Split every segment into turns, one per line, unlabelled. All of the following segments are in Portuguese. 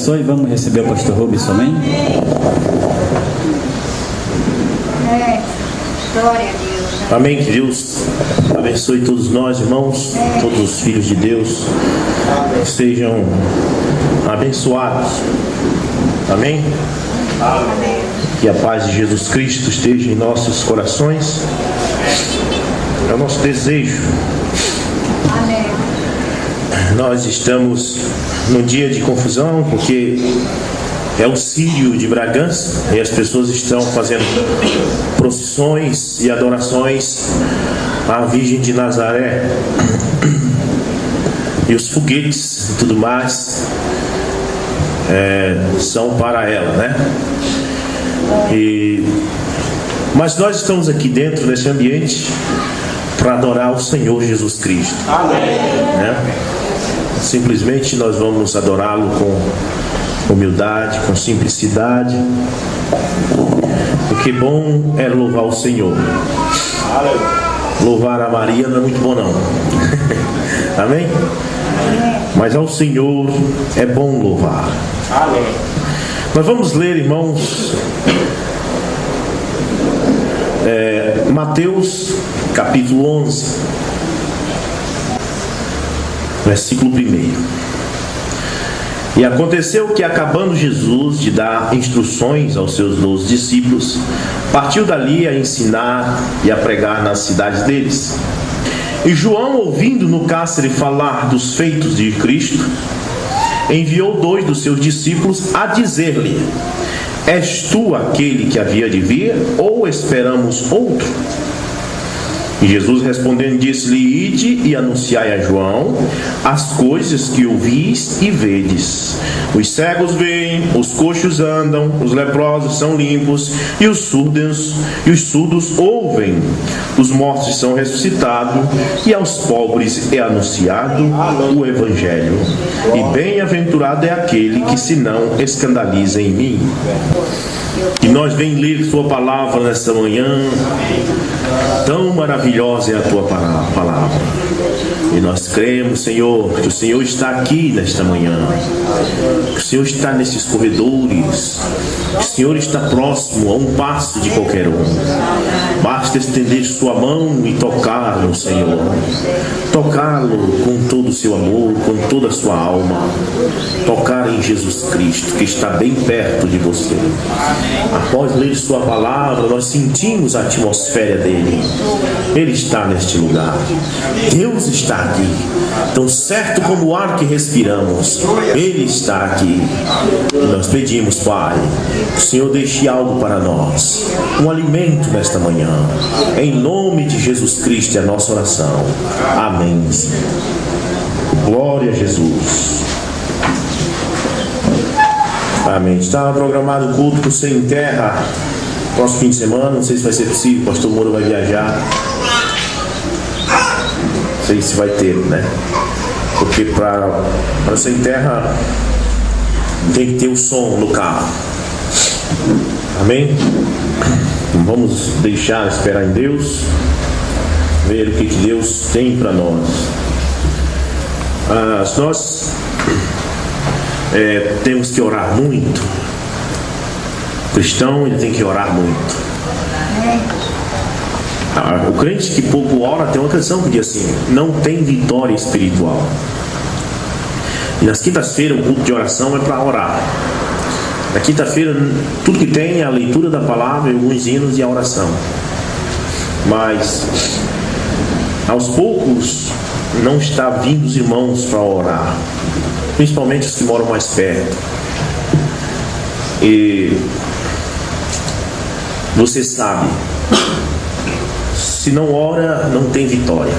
abençoe. Vamos receber o pastor Rubens, amém?
Glória a Deus.
Amém. Que Deus abençoe todos nós, irmãos, todos os filhos de Deus sejam abençoados. Amém?
Amém.
Que a paz de Jesus Cristo esteja em nossos corações. É o nosso desejo.
Amém.
Nós estamos num dia de confusão, porque é o Círio de Bragança e as pessoas estão fazendo procissões e adorações à Virgem de Nazaré, e os foguetes e tudo mais são para ela, né? Mas nós estamos aqui dentro desse ambiente para adorar o Senhor Jesus Cristo.
Amém.
Né? Simplesmente nós vamos adorá-lo com humildade, com simplicidade, porque bom é louvar o Senhor. Louvar a Maria não é muito bom, não. Amém? Mas ao Senhor é bom louvar.
Amém.
Nós vamos ler, irmãos, Mateus capítulo 11, versículo 1. E aconteceu que, acabando Jesus de dar instruções aos seus 12 discípulos, partiu dali a ensinar e a pregar nas cidades deles. E João, ouvindo no cárcere falar dos feitos de Cristo, enviou 2 dos seus discípulos a dizer-lhe: És tu aquele que havia de vir, ou esperamos outro? E Jesus respondendo disse-lhe: Ide e anunciai a João as coisas que ouvis e vedes. Os cegos veem, os coxos andam, os leprosos são limpos, e os surdos ouvem, os mortos são ressuscitados, e aos pobres é anunciado o Evangelho. E bem-aventurado é aquele que se não escandaliza em mim. E nós vem ler sua palavra nesta manhã. Tão maravilhosa é a tua palavra. E nós cremos, Senhor, que o Senhor está aqui nesta manhã, que o Senhor está nesses corredores, que o Senhor está próximo, a um passo de qualquer um. Basta estender sua mão e tocá-lo, Senhor. Tocá-lo com todo o seu amor, com toda a sua alma. Tocar em Jesus Cristo, que está bem perto de você. Após ler sua palavra, nós sentimos a atmosfera dele. Ele está neste lugar. Deus está aqui. Tão certo como o ar que respiramos, Ele está aqui. E nós pedimos, Pai, que o Senhor deixe algo para nós, um alimento nesta manhã. Em nome de Jesus Cristo é a nossa oração. Amém. Glória a Jesus. Amém. Estava programado o culto por Sem Terra próximo fim de semana. Não sei se vai ser possível. O pastor Moura vai viajar. Não sei se vai ter, né? Porque para Sem Terra tem que ter o som no carro. Amém? Então vamos deixar, esperar em Deus, ver o que Deus tem para nós. Nós temos que orar muito. O cristão, ele tem que orar muito. O crente que pouco ora, tem uma canção que diz assim: não tem vitória espiritual. E nas quintas-feiras o culto de oração é para orar. Na quinta-feira tudo que tem é a leitura da palavra e alguns hinos e a oração. Mas aos poucos não está vindo os irmãos para orar, principalmente os que moram mais perto. E Você sabe, se não ora, não tem vitória.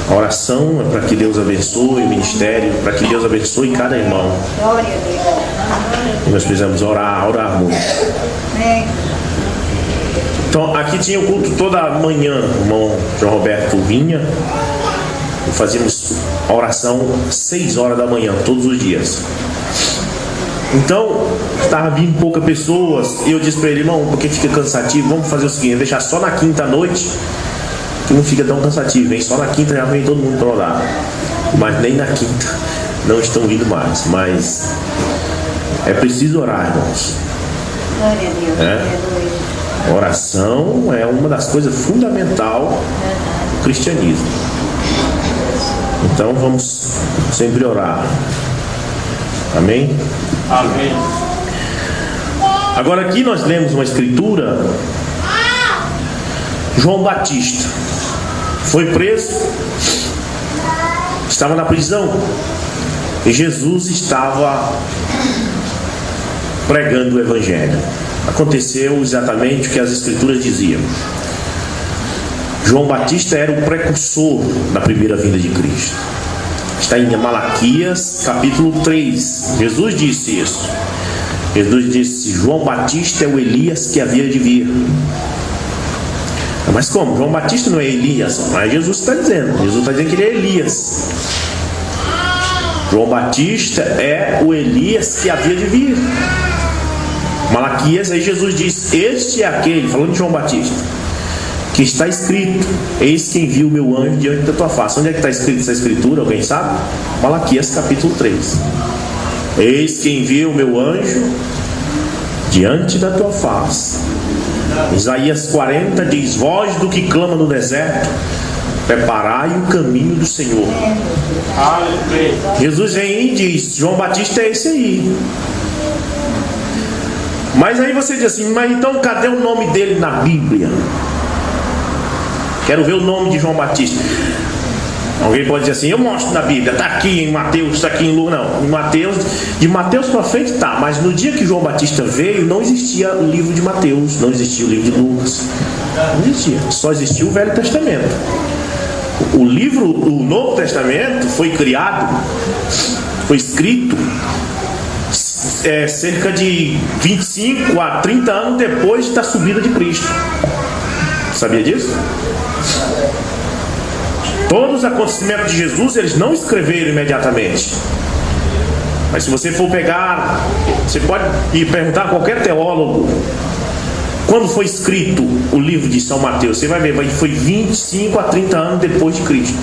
A oração é para que Deus abençoe o ministério, para que Deus abençoe cada irmão.
Glória a Deus.
E nós precisamos orar muito.
Amém.
Então, aqui tinha o culto toda manhã. O irmão João Roberto vinha. E fazíamos a oração 6 horas da manhã, todos os dias. Então, estava vindo poucas pessoas. E eu disse para ele, irmão, porque fica cansativo, vamos fazer o seguinte, deixar só na quinta noite, que não fica tão cansativo. Vem só na quinta, já vem todo mundo para orar. Mas nem na quinta não estão vindo mais. Mas é preciso orar, irmãos.
Glória a Deus. Aleluia.
Oração é uma das coisas fundamentais do cristianismo. Então vamos sempre orar. Amém?
Amém.
Agora aqui nós lemos uma escritura. João Batista foi preso, estava na prisão, e Jesus estava pregando o Evangelho. Aconteceu exatamente o que as escrituras diziam. João Batista era o precursor da primeira vinda de Cristo. Está em Malaquias capítulo 3. Jesus disse isso. Jesus disse: João Batista é o Elias que havia de vir. Mas como? João Batista não é Elias? Mas Jesus está dizendo. Jesus está dizendo que ele é Elias. João Batista é o Elias que havia de vir. Malaquias, aí Jesus diz: este é aquele, falando de João Batista, que está escrito: eis que envio o meu anjo diante da tua face. Onde é que está escrito essa escritura? Alguém sabe? Malaquias capítulo 3. Eis que envio o meu anjo diante da tua face. Isaías 40 diz: voz do que clama no deserto, preparai o caminho do Senhor. Jesus vem e diz: João Batista é esse aí. Mas aí você diz assim: mas então cadê o nome dele na Bíblia? Quero ver o nome de João Batista. Alguém pode dizer assim: eu mostro na Bíblia, está aqui em Mateus, está aqui em Lucas. Não, em Mateus, de Mateus para frente tá, mas no dia que João Batista veio, não existia o livro de Mateus, não existia o livro de Lucas, não existia, só existia o Velho Testamento. O livro, o Novo Testamento foi criado, foi escrito cerca de 25 a 30 anos depois da subida de Cristo. Sabia disso? Todos os acontecimentos de Jesus eles não escreveram imediatamente. Mas se você for pegar, você pode ir perguntar a qualquer teólogo quando foi escrito o livro de São Mateus. Você vai ver, foi 25 a 30 anos depois de Cristo.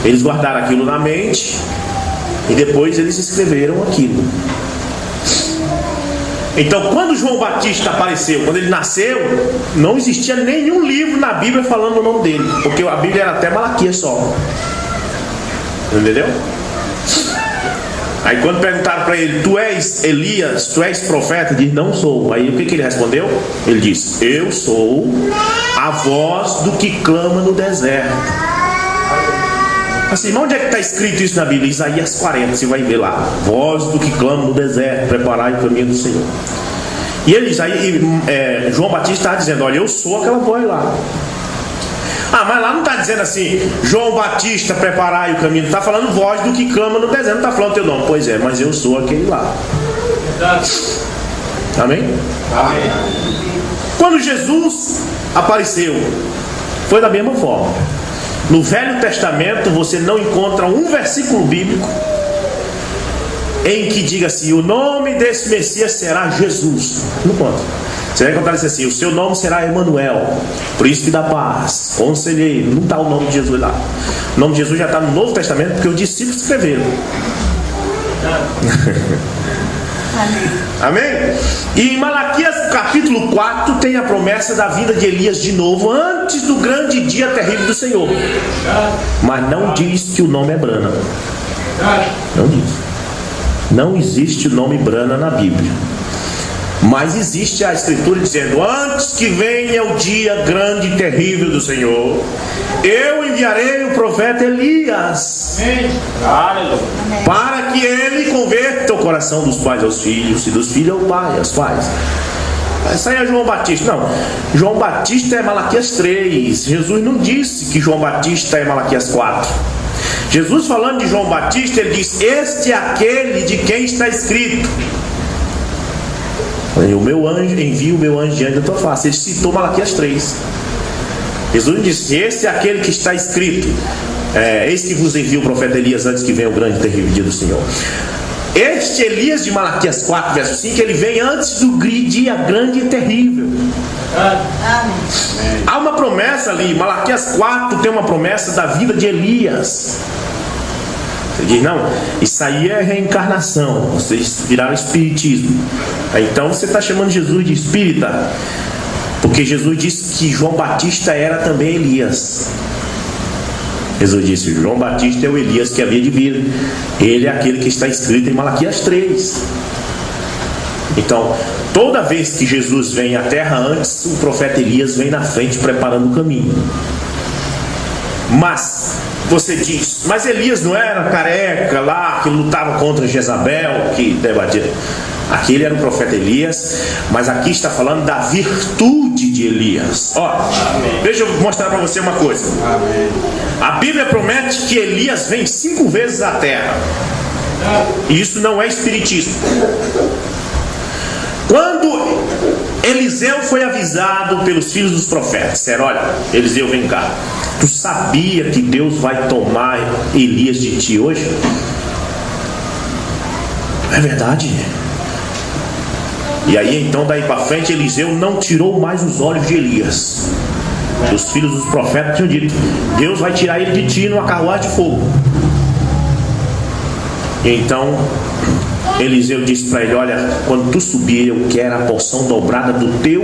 Eles guardaram aquilo na mente e depois eles escreveram aquilo. Então, quando João Batista apareceu, quando ele nasceu, não existia nenhum livro na Bíblia falando o nome dele, porque a Bíblia era até Malaquias só. Entendeu? Aí quando perguntaram para ele: tu és Elias, tu és profeta? Ele disse: não sou. Aí o que ele respondeu? Ele disse: eu sou a voz do que clama no deserto. Assim, mas onde é que está escrito isso na Bíblia? Isaías 40, você vai ver lá: voz do que clama no deserto, preparai o caminho do Senhor. E ele diz, João Batista está dizendo: olha, eu sou aquela voz lá. Ah, mas lá não está dizendo assim: João Batista, preparai o caminho. Está falando voz do que clama no deserto, não está falando teu nome. Pois é, mas eu sou aquele lá. Amém? Amém. Quando Jesus apareceu, foi da mesma forma. No Velho Testamento você não encontra um versículo bíblico em que diga assim: o nome desse Messias será Jesus. Não conta. Você vai encontrar isso assim: o seu nome será Emanuel, príncipe da paz, conselheiro. Não está o nome de Jesus lá. O nome de Jesus já está no Novo Testamento, porque os discípulos escreveram. Amém? E em Malaquias capítulo 4 tem a promessa da vinda de Elias de novo, antes do grande dia terrível do Senhor. Mas não diz que o nome é Brana. Não diz. Não existe o nome Brana na Bíblia. Mas existe a escritura dizendo: antes que venha o dia grande e terrível do Senhor, eu enviarei o profeta Elias, para que ele converta o coração dos pais aos filhos e dos filhos aos pais. Isso aí é João Batista. Não, João Batista é Malaquias 3. Jesus não disse que João Batista é Malaquias 4. Jesus falando de João Batista, ele diz: este é aquele de quem está escrito: o meu anjo, envio o meu anjo diante da tua face. Ele citou Malaquias 3. Jesus disse: esse é aquele que está escrito: eis que vos envia o profeta Elias antes que venha o grande e terrível dia do Senhor. Este Elias de Malaquias 4, verso 5, ele vem antes do dia grande e terrível.
Amém.
Há uma promessa ali. Malaquias 4 tem uma promessa da vida de Elias. Você diz: não, isso aí é reencarnação, vocês viraram espiritismo. Então você está chamando Jesus de espírita, porque Jesus disse que João Batista era também Elias. Jesus disse: João Batista é o Elias que havia de vir. Ele é aquele que está escrito em Malaquias 3. Então, toda vez que Jesus vem à terra, antes o profeta Elias vem na frente preparando o caminho. Mas você diz: mas Elias não era careca lá, que lutava contra Jezabel, que debatia? Aquele era o profeta Elias, mas aqui está falando da virtude de Elias. Ó, deixa eu mostrar para você uma coisa. A Bíblia promete que Elias vem 5 vezes à terra. E isso não é espiritismo. Quando Eliseu foi avisado pelos filhos dos profetas, disseram: olha, Eliseu, vem cá, tu sabia que Deus vai tomar Elias de ti hoje? É verdade. E aí então daí para frente Eliseu não tirou mais os olhos de Elias. Os filhos dos profetas tinham dito: Deus vai tirar ele de ti numa carruagem de fogo. E então Eliseu disse para ele: olha, quando tu subir, eu quero a porção dobrada do teu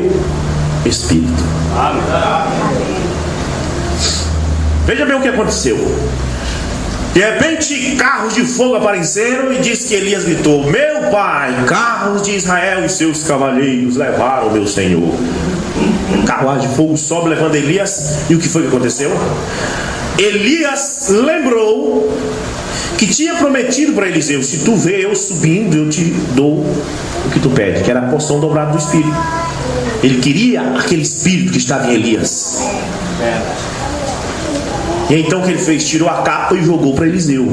espírito. Veja bem o que aconteceu. De repente carros de fogo apareceram, e diz que Elias gritou: meu pai, carros de Israel e seus cavaleiros levaram meu senhor. Carruagem de fogo sobe levando Elias. E o que foi que aconteceu? Elias lembrou que tinha prometido para Eliseu: se tu vê eu subindo, eu te dou o que tu pede, que era a porção dobrada do espírito. Ele queria aquele espírito que estava em Elias. E então o que ele fez? Tirou a capa e jogou para Eliseu.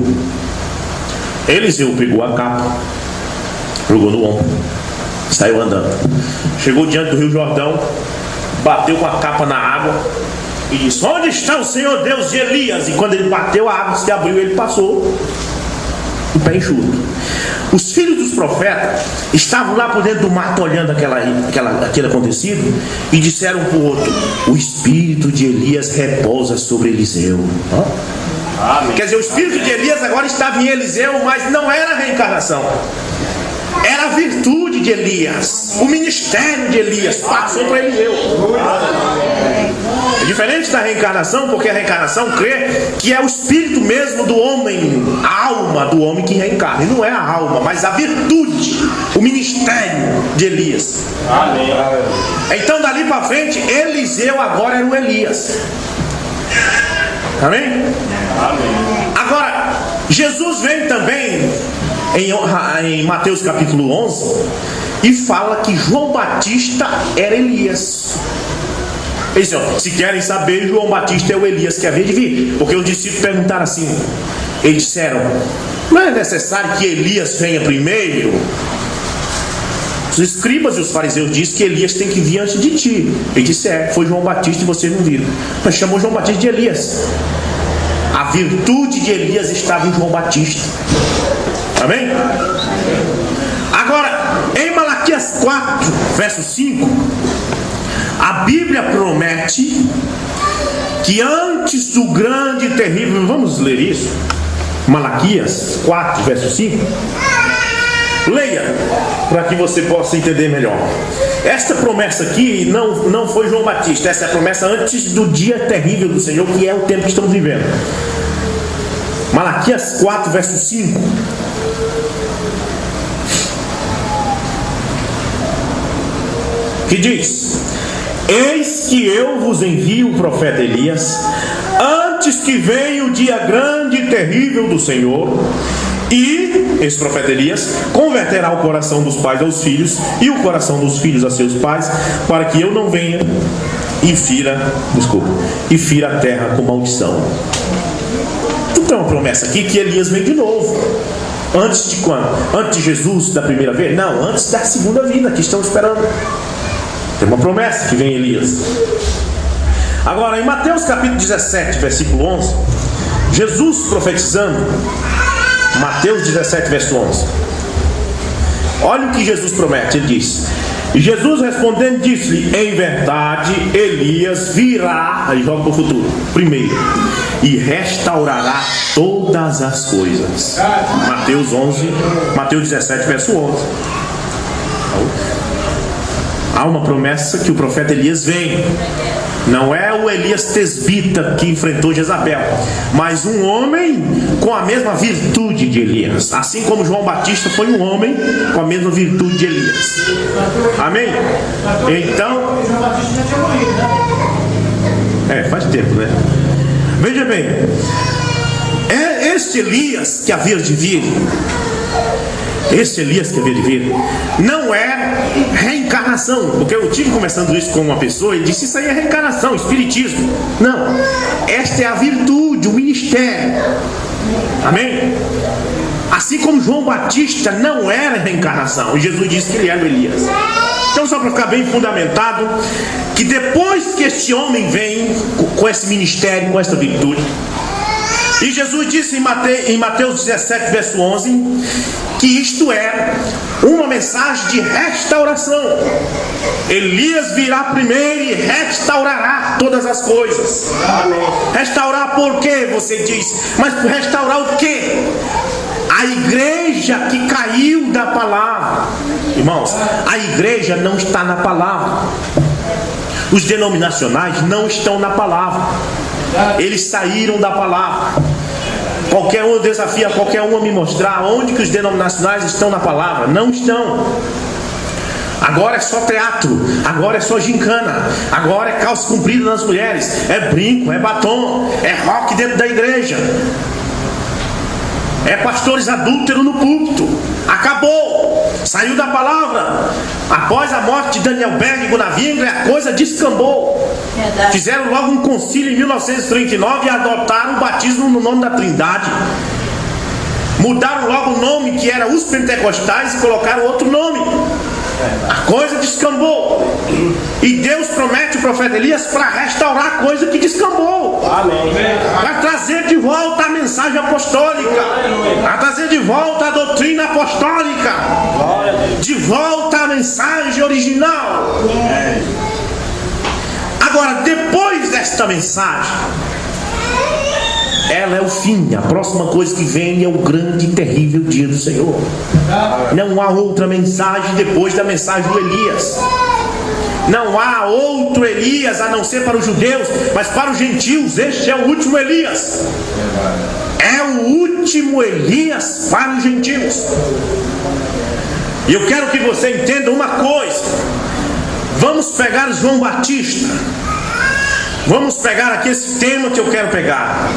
Eliseu pegou a capa, jogou no ombro, saiu andando. Chegou diante do Rio Jordão, bateu com a capa na água e disse: onde está o Senhor Deus de Elias? E quando ele bateu, a água se abriu e ele passou o pé enxuto. Os filhos dos profetas estavam lá por dentro do mato olhando aquele acontecido, e disseram um para o outro: o espírito de Elias repousa sobre Eliseu. Quer dizer, o espírito de Elias agora estava em Eliseu, mas não era a reencarnação, era a virtude de Elias. O ministério de Elias passou para Eliseu. É diferente da reencarnação, porque a reencarnação crê que é o espírito mesmo do homem, a alma do homem que reencarna. E não é a alma, mas a virtude, o ministério de Elias. Amém. Então dali para frente, Eliseu agora era o Elias. Amém? Amém. Agora, Jesus vem também em Mateus capítulo 11 e fala que João Batista era Elias. Eles disseram: se querem saber, João Batista é o Elias que havia de vir. Porque os discípulos perguntaram assim, eles disseram: não é necessário que Elias venha primeiro? Os escribas e os fariseus dizem que Elias tem que vir antes de ti. Ele disse: foi João Batista e vocês não viram. Mas chamou João Batista de Elias. A virtude de Elias estava em João Batista. Amém? Agora, em Malaquias 4, verso 5, a Bíblia promete que antes do grande e terrível... Vamos ler isso? Malaquias 4, verso 5. Leia, para que você possa entender melhor. Esta promessa aqui não foi João Batista. Essa é a promessa antes do dia terrível do Senhor, que é o tempo que estamos vivendo. Malaquias 4, verso 5. Que diz: eis que eu vos envio o profeta Elias antes que venha o dia grande e terrível do Senhor, e esse profeta Elias, converterá o coração dos pais aos filhos e o coração dos filhos a seus pais, para que eu não venha e fira a terra com maldição. Então, uma promessa aqui que Elias vem de novo. Antes de quando? Antes de Jesus da primeira vez? Não, antes da segunda vinda, que estão esperando. Tem uma promessa que vem Elias. Agora, em Mateus capítulo 17, versículo 11, Jesus profetizando, Mateus 17, verso 11. Olha o que Jesus promete, ele diz: e Jesus respondendo disse-lhe: em verdade Elias virá, aí joga para o futuro, primeiro, e restaurará todas as coisas. Mateus 17, verso 11. Há uma promessa que o profeta Elias vem. Não é o Elias tesbita que enfrentou Jezabel, mas um homem com a mesma virtude de Elias. Assim como João Batista foi um homem com a mesma virtude de Elias. Amém? Então, faz tempo, né? Veja bem, é este Elias que havia de vir. Esse Elias que havia de vir não é reencarnação, porque eu tive conversando isso com uma pessoa e disse: isso aí é reencarnação, espiritismo. Não, esta é a virtude, o ministério. Amém? Assim como João Batista não era reencarnação, e Jesus disse que ele era o Elias. Então, só para ficar bem fundamentado, que depois que este homem vem com esse ministério, com essa virtude, e Jesus disse em Mateus 17, verso 11, que isto é uma mensagem de restauração. Elias virá primeiro e restaurará todas as coisas. Amém. Restaurar por quê? Você diz. Mas restaurar o quê? A igreja que caiu da palavra. Irmãos, a igreja não está na palavra. Os denominacionais não estão na palavra. Eles saíram da palavra. Qualquer um desafia qualquer um a me mostrar onde que os denominacionais estão na palavra. Não estão. Agora é só teatro, agora é só gincana, agora é calça comprida nas mulheres, é brinco, é batom, é rock dentro da igreja, é pastores adúlteros no púlpito. Acabou, saiu da palavra. Após a morte de Daniel Berg e Gunavingra, a coisa descambou. Verdade. Fizeram logo um concílio em 1939 e adotaram o batismo no nome da Trindade. Mudaram logo o nome, que era os pentecostais, e colocaram outro nome. A coisa descambou. E Deus promete o profeta Elias para restaurar a coisa que descambou. Amém. Para trazer de volta a mensagem apostólica, para trazer de volta a doutrina apostólica, de volta a mensagem original. Agora, depois desta mensagem, ela é o fim. A próxima coisa que vem é o grande e terrível dia do Senhor. Não há outra mensagem depois da mensagem do Elias. Não há outro Elias a não ser para os judeus, mas para os gentios este é o último Elias. É o último Elias para os gentios. E eu quero que você entenda uma coisa. Vamos pegar João Batista. Vamos pegar aqui esse tema que eu quero pegar.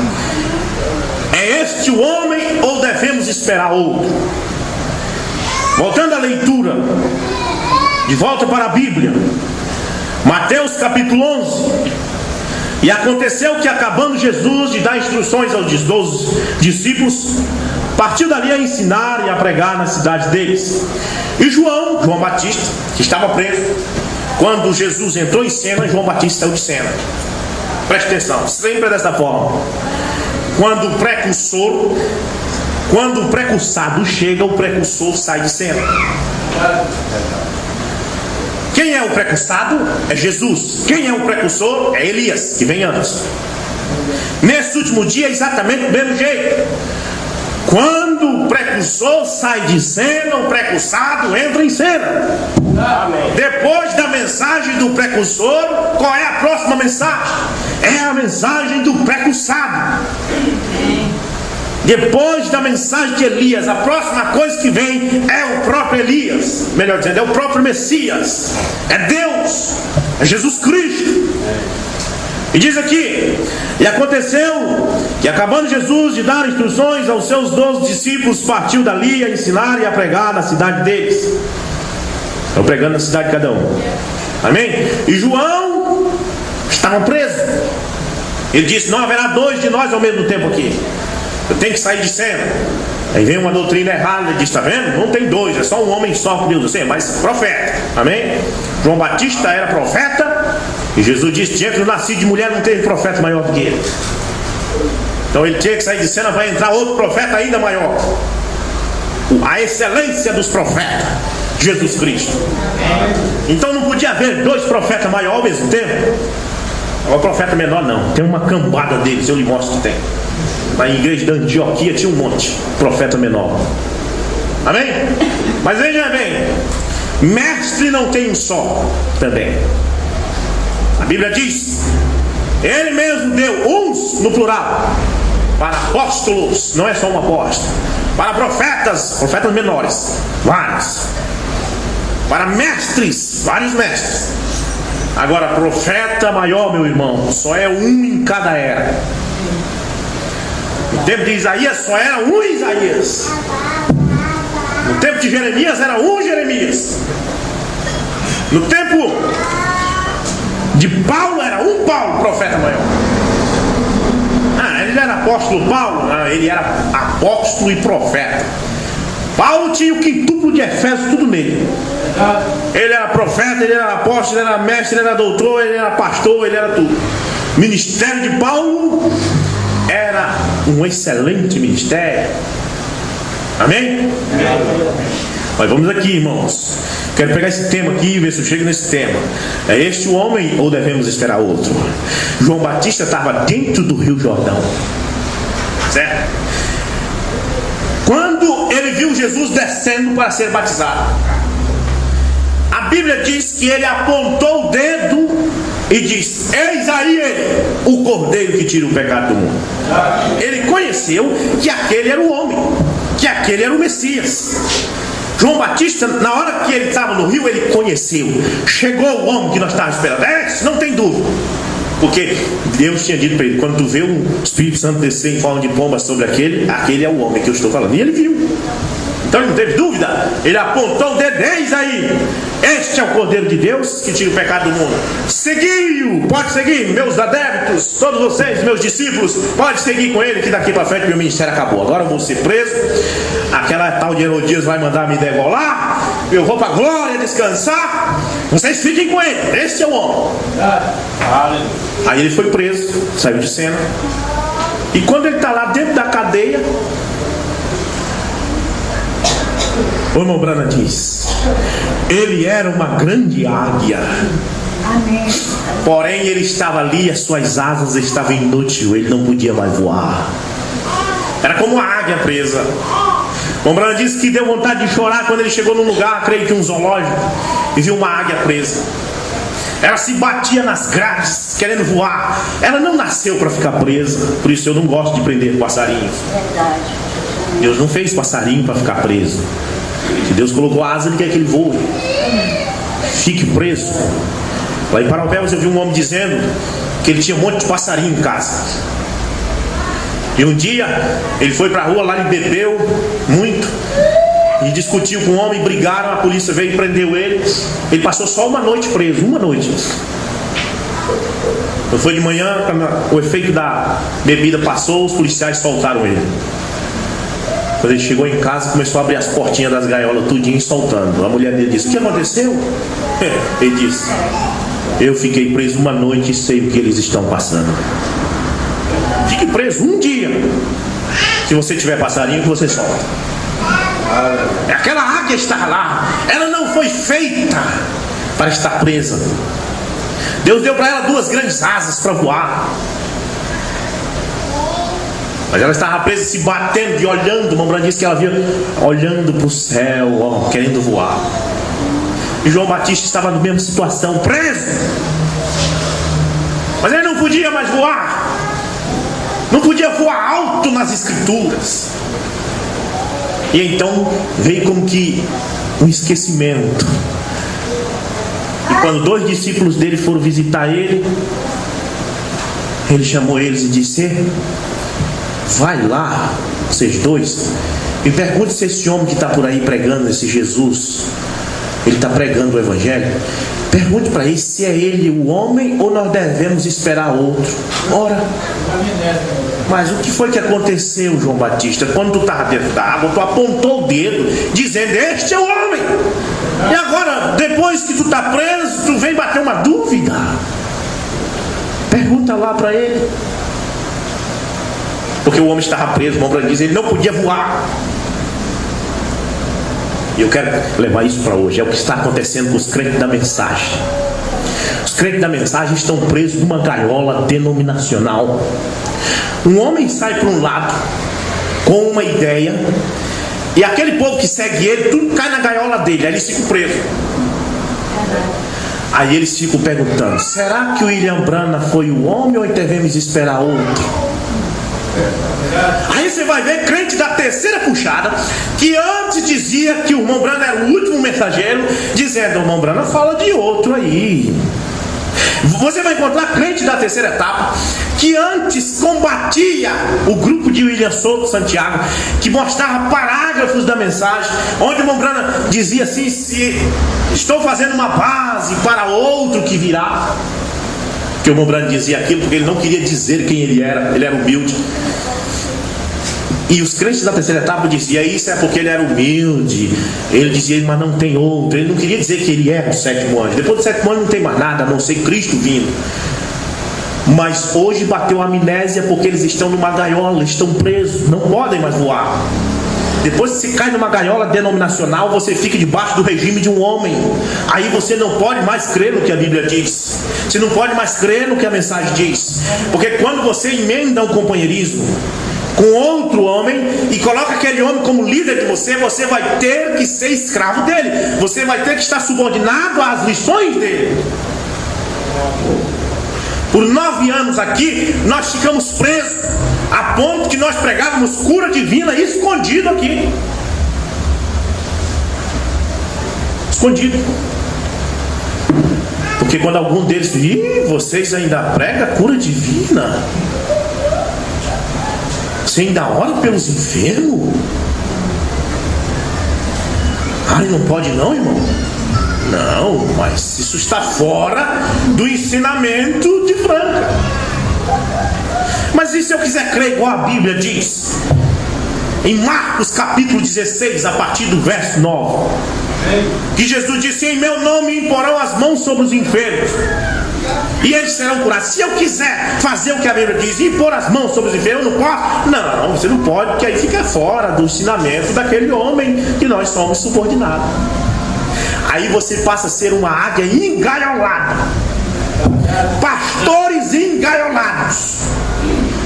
É este o homem ou devemos esperar outro? Voltando à leitura, de volta para a Bíblia, Mateus capítulo 11. E aconteceu que, acabando Jesus de dar instruções aos 12 discípulos, partiu dali a ensinar e a pregar na cidade deles. E João Batista, que estava preso, quando Jesus entrou em cena, João Batista saiu de cena. Preste atenção, sempre é dessa forma. Quando o precursado chega, o precursor sai de cena. Quem é o precursado? É Jesus. Quem é o precursor? É Elias, que vem antes. Nesse último dia, exatamente do mesmo jeito. Quando o precursor sai de cena, o precursado entra em cena. Amém. Depois da mensagem do precursor, qual é a próxima mensagem? É a mensagem do precursado. Depois da mensagem de Elias, a próxima coisa que vem é o próprio Elias. Melhor dizendo, é o próprio Messias. É Deus. É Jesus Cristo. E diz aqui: e aconteceu que, acabando Jesus de dar instruções aos seus 12 discípulos, partiu dali a ensinar e a pregar na cidade deles. Estão pregando na cidade de cada um. Amém? E João estava preso. Ele disse: não haverá 2 de nós ao mesmo tempo aqui. Eu tenho que sair de cena. Aí vem uma doutrina errada e diz: está vendo? Não tem 2, é só um homem só com Deus. Eu sei, mas profeta. Amém? João Batista era profeta. E Jesus disse: tinha que nascer de mulher, não teve profeta maior do que ele. Então ele tinha que sair de cena para entrar outro profeta ainda maior. A excelência dos profetas, Jesus Cristo. Então não podia haver 2 profetas maiores ao mesmo tempo. O profeta menor não, tem uma cambada deles, eu lhe mostro que tem. Na igreja da Antioquia tinha um monte, profeta menor. Amém? Mas veja bem, mestre não tem um só também. A Bíblia diz: ele mesmo deu uns, no plural, para apóstolos, não é só um apóstolo, para profetas menores, vários, para mestres, vários mestres. Agora, profeta maior, meu irmão, só é um em cada era. No tempo de Isaías só era um Isaías. No tempo de Jeremias era um Jeremias. No tempo de Paulo era um Paulo, profeta maior. Ele era apóstolo Paulo? Não, ele era apóstolo e profeta. Paulo tinha o quintuplo de Efésios, tudo nele. Ele era profeta, ele era apóstolo, ele era mestre, ele era doutor, ele era pastor, ele era tudo. O ministério de Paulo era um excelente ministério. Amém? Mas vamos aqui, irmãos. Quero pegar esse tema aqui e ver se eu chego nesse tema. É este o homem ou devemos esperar outro? João Batista estava dentro do Rio Jordão, certo? Quando ele viu Jesus descendo para ser batizado, a Bíblia diz que ele apontou o dedo e diz: eis aí ele, o Cordeiro que tira o pecado do mundo. Ele conheceu que aquele era o homem, que aquele era o Messias. João Batista, na hora que ele estava no rio, ele conheceu. Chegou o homem que nós estávamos esperando. Não tem dúvida. Porque Deus tinha dito para ele: quando tu vê o Espírito Santo descer em forma de pomba sobre aquele é o homem que eu estou falando. E ele viu. Então ele não teve dúvida. Ele apontou o dedo: eis aí, este é o Cordeiro de Deus que tira o pecado do mundo. Segui-o, pode seguir, meus adeptos, todos vocês, meus discípulos, pode seguir com ele, que daqui para frente meu ministério acabou. Agora eu vou ser preso, aquela tal de Herodias vai mandar me degolar, eu vou para a glória descansar, vocês fiquem com ele, este é o homem. Aí ele foi preso, saiu de cena. E quando ele está lá dentro da cadeia, o irmão Brana diz: ele era uma grande águia.
Amém.
Porém ele estava ali, as suas asas estavam inúteis, ele não podia mais voar. Era como uma águia presa. O irmão Brana diz que deu vontade de chorar quando ele chegou num lugar, creio que um zoológico, e viu uma águia presa. Ela se batia nas grades, querendo voar. Ela não nasceu para ficar presa. Por isso eu não gosto de prender passarinho.
Verdade.
Deus não fez passarinho para ficar preso. Se Deus colocou a asa, ele quer que ele voe. Fique preso. Lá em Provérbios eu vi um homem dizendo que ele tinha um monte de passarinho em casa. E um dia ele foi para a rua lá e bebeu muito e discutiu com um homem, brigaram, a polícia veio e prendeu ele. Ele passou só uma noite preso, uma noite. Então foi de manhã, o efeito da bebida passou, os policiais soltaram ele. Quando ele chegou em casa, começou a abrir as portinhas das gaiolas tudinho e soltando. A mulher dele disse: o que aconteceu? Ele disse: eu fiquei preso uma noite e sei o que eles estão passando. Fique preso um dia. Se você tiver passarinho, que você solta. Aquela águia está lá. Ela não foi feita para estar presa. Deus deu para ela 2 grandes asas para voar. Mas ela estava presa, se batendo e olhando. O irmão disse que ela via olhando para o céu, querendo voar. E João Batista estava na mesma situação, preso. Mas ele não podia mais voar. Não podia voar alto nas escrituras. E então veio como que um esquecimento. E quando 2 discípulos dele foram visitar ele, Ele chamou eles e disse: vai lá, vocês dois, e pergunte se esse homem que está por aí pregando, esse Jesus, ele está pregando o Evangelho. Pergunte para ele se é ele o homem ou nós devemos esperar outro. Ora, mas o que foi que aconteceu, João Batista? Quando tu estava dentro da água, tu apontou o dedo, dizendo: este é o homem. E agora, depois que tu está preso, tu vem bater uma dúvida. Pergunta lá para ele. Porque o homem estava preso, o irmão Branco diz, ele não podia voar. E eu quero levar isso para hoje. É o que está acontecendo com os crentes da mensagem. Os crentes da mensagem estão presos numa gaiola denominacional. Um homem sai para um lado com uma ideia, e aquele povo que segue ele, tudo cai na gaiola dele, aí eles ficam presos. Aí eles ficam perguntando: será que o William Branham foi o homem ou devemos esperar outro? Aí você vai ver crente da terceira puxada, que antes dizia que o irmão Branham era o último mensageiro, dizendo: o irmão Branham fala de outro aí. Você vai encontrar crente da terceira etapa que antes combatia o grupo de William Souto Santiago, que mostrava parágrafos da mensagem, onde o irmão Branham dizia assim: se estou fazendo uma base para outro que virá. Que o irmão Branham dizia aquilo porque ele não queria dizer quem ele era humilde. E os crentes da terceira etapa diziam: isso é porque ele era humilde. Ele dizia: mas não tem outro. Ele não queria dizer que ele era o sétimo anjo. Depois do sétimo anjo não tem mais nada a não ser Cristo vindo. Mas hoje bateu a amnésia porque eles estão numa gaiola, estão presos, não podem mais voar. Depois que você cai numa gaiola denominacional, você fica debaixo do regime de um homem. Aí você não pode mais crer no que a Bíblia diz. Você não pode mais crer no que a mensagem diz. Porque quando você emenda um companheirismo com outro homem e coloca aquele homem como líder de você, você vai ter que ser escravo dele. Você vai ter que estar subordinado às lições dele. Por 9 anos aqui, nós ficamos presos, a ponto que nós pregávamos cura divina escondido aqui. Escondido. Porque quando algum deles diz: vocês ainda pregam cura divina? Você ainda ora pelos enfermos? Ai, não pode não, irmão? Não, mas isso está fora do ensinamento de Franca. Mas e se eu quiser crer igual a Bíblia diz? Em Marcos capítulo 16, a partir do verso 9, que Jesus disse: em meu nome imporão as mãos sobre os enfermos e eles serão curados. Se eu quiser fazer o que a Bíblia diz, impor as mãos sobre os enfermos, eu não posso? Não, você não pode, porque aí fica fora do ensinamento daquele homem que nós somos subordinados. Aí você passa a ser uma águia engaiolada, pastores engaiolados,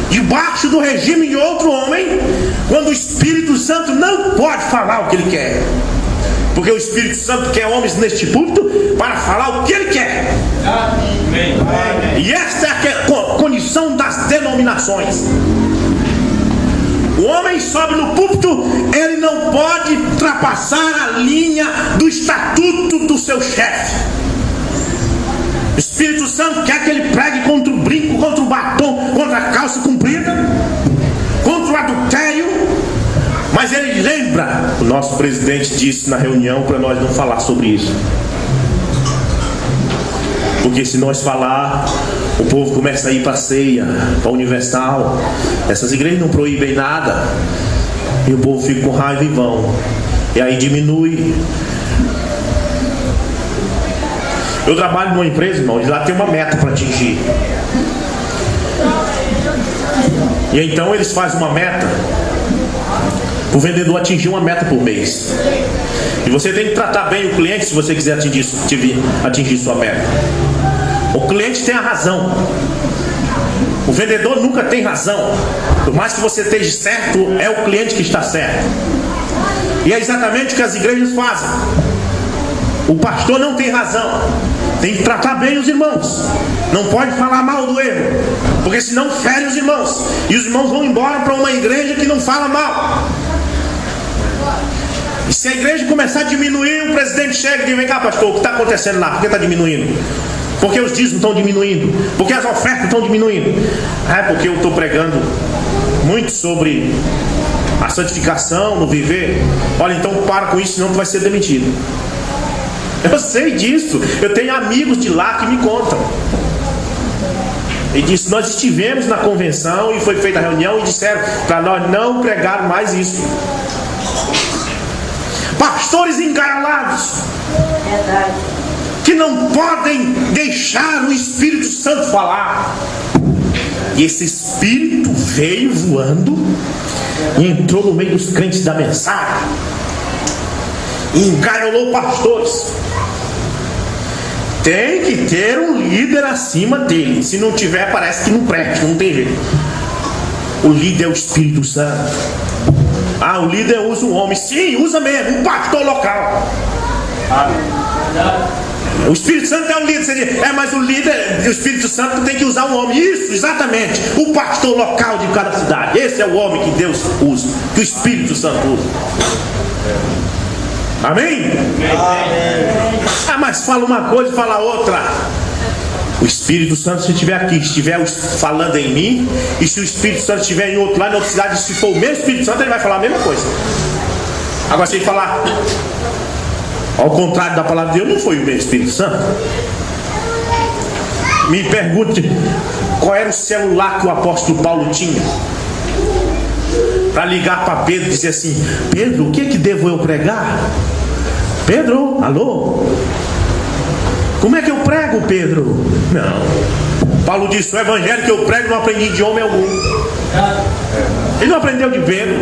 debaixo do regime de outro homem, quando o Espírito Santo não pode falar o que ele quer. Porque o Espírito Santo quer homens neste púlpito para falar o que ele quer. E esta é a condição das denominações. O homem sobe no púlpito, ele não pode ultrapassar a linha do estatuto do seu chefe. O Espírito Santo quer que ele pregue contra o brinco, contra o batom, contra a calça comprida, contra o adultério. Mas ele lembra, o nosso presidente disse na reunião para nós não falar sobre isso. Porque se nós falar, o povo começa a ir para a ceia, para a Universal. Essas igrejas não proíbem nada. E o povo fica com raiva e vão. E aí diminui. Eu trabalho numa empresa, irmão, e lá tem uma meta para atingir. E então eles fazem uma meta. O vendedor atingir uma meta por mês. E você tem que tratar bem o cliente se você quiser atingir sua meta. O cliente tem a razão. O vendedor nunca tem razão. Por mais que você esteja certo, é o cliente que está certo. E é exatamente o que as igrejas fazem. O pastor não tem razão. Tem que tratar bem os irmãos. Não pode falar mal do erro, porque senão fere os irmãos. E os irmãos vão embora para uma igreja que não fala mal. E se a igreja começar a diminuir, o presidente chega e diz: vem cá, pastor, o que está acontecendo lá? Por que está diminuindo? Porque os dízimos estão diminuindo? Porque as ofertas estão diminuindo? É porque eu estou pregando muito sobre a santificação no viver. Olha, então para com isso, senão tu vai ser demitido. Eu sei disso. Eu tenho amigos de lá que me contam. E disse: nós estivemos na convenção e foi feita a reunião e disseram para nós não pregar mais isso. Pastores engaralados,
Verdade.
que não podem deixar o Espírito Santo falar. E esse Espírito veio voando e entrou no meio dos crentes da mensagem e engarolou pastores. Tem que ter um líder acima dele. Se não tiver, parece que não presta, não tem jeito. O líder é o Espírito Santo. Ah, o líder usa um homem. Sim, usa mesmo, um pastor local. O Espírito Santo é um líder. Você diz, mas o líder, o Espírito Santo tem que usar um homem. Isso, exatamente. O pastor local de cada cidade. Esse é o homem que Deus usa, que o Espírito Santo usa. Amém? Amém. Ah, mas fala uma coisa e fala outra. O Espírito Santo, se estiver aqui, estiver falando em mim, e se o Espírito Santo estiver em outro lado, em outra cidade, se for o mesmo Espírito Santo, ele vai falar a mesma coisa. Agora, se ele falar ao contrário da palavra de Deus, não foi o mesmo Espírito Santo. Me pergunte qual era o celular que o apóstolo Paulo tinha para ligar para Pedro e dizer assim: Pedro, o que devo eu pregar? Pedro, alô? Como é que eu prego, Pedro? Não. Paulo disse: o evangelho que eu prego não aprendi de homem algum. Ele não aprendeu de Pedro.